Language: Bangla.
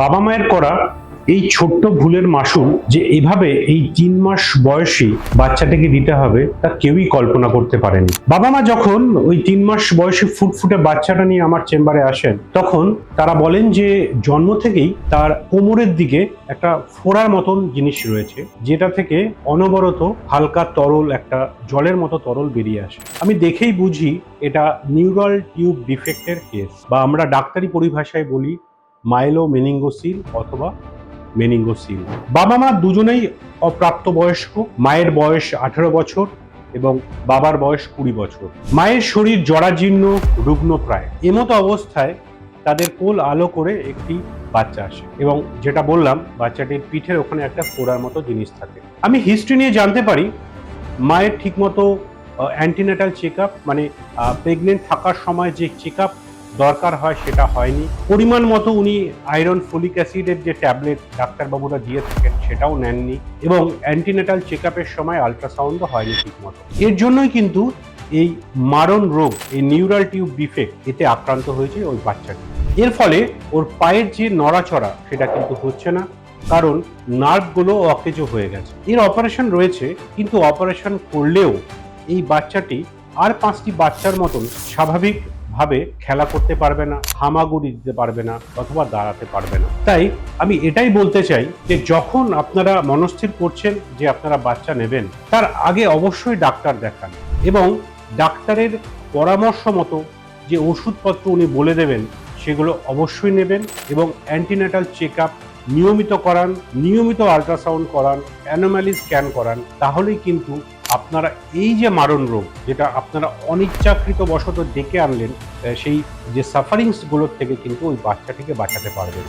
বাবা মায়ের করা এই ছোট্ট ভুলের মাসুল যে এভাবে এই 3 মাস বয়সী বাচ্চাটাকে দিতে হবে তা কেউই কল্পনা করতে পারেনি। বাবা মা যখন ওই 3 মাস বয়সী ফুটফুটে বাচ্চাটা নিয়ে আমার চেম্বারে আসেন, তখন তারা বলেন যে জন্ম থেকেই তার কোমরের দিকে একটা ফোড়ার মতন জিনিস রয়েছে, যেটা থেকে অনবরত হালকা তরল, একটা জলের মতো তরল বেরিয়ে আসে। আমি দেখেই বুঝি এটা নিউরাল টিউব ডিফেক্টের কেস, বা আমরা ডাক্তারি পরিভাষায় বলি মাইলোমেনিঙ্গোসিল অথবা মেনিঙ্গোসিল। বাবা মা দুজনেই অপ্রাপ্তবয়স্ক। মায়ের বয়স 18 বছর এবং বাবার বয়স 20 বছর। মায়ের শরীর জরাজীর্ণ, রুগ্ন প্রায়। এমতো অবস্থায় তাদের কোল আলো করে একটি বাচ্চা আসে, এবং যেটা বললাম, বাচ্চাটির পিঠের ওখানে একটা ফোড়ার মতো জিনিস থাকে। আমি হিস্ট্রি নিয়ে জানতে পারি মায়ের ঠিকমতো অ্যান্টিনেটাল চেক আপ, মানে প্রেগনেন্ট থাকার সময় যে চেক আপ দরকার হয় সেটা হয়নি। পরিমাণ মতো উনি আয়রন, ফলিক অ্যাসিডের যে ট্যাবলেট ডাক্তারবাবুরা দিয়ে থাকেন সেটাও নেননি, এবং অ্যান্টিনেটাল চেক আপের সময় আল্ট্রাসাউন্ডও হয়নি ঠিকমতো। এর জন্যই কিন্তু এই মারণ রোগ, এই নিউরাল টিউব ডিফেক্ট, এতে আক্রান্ত হয়েছে ওই বাচ্চাটি। এর ফলে ওর পায়ের যে নড়াচড়া সেটা কিন্তু হচ্ছে না, কারণ নার্ভগুলো অকেজো হয়ে গেছে। এর অপারেশন রয়েছে, কিন্তু অপারেশন করলেও এই বাচ্চাটি আর 5টি বাচ্চার মতন স্বাভাবিক ভাবে খেলা করতে পারবে না, হামাগুড়ি দিতে পারবে না, অথবা দাঁড়াতে পারবে না। তাই আমি এটাই বলতে চাই যে যখন আপনারা মনস্থির করছেন যে আপনারা বাচ্চা নেবেন, তার আগে অবশ্যই ডাক্তার দেখান, এবং ডাক্তারের পরামর্শ মতো যে ওষুধপত্র উনি বলে দেবেন সেগুলো অবশ্যই নেবেন, এবং অ্যান্টিনেটাল চেক আপ নিয়মিত করান, নিয়মিত আল্ট্রাসাউন্ড করান, অ্যানোমালি স্ক্যান করান। তাহলেই কিন্তু আপনারা এই যে মারণ রোগ, যেটা আপনারা অনিচ্ছাকৃত বশত ডেকে আনলেন, সেই যে সাফারিংস গুলোর থেকে কিন্তু ওই বাচ্চাটিকে বাঁচাতে পারবেন।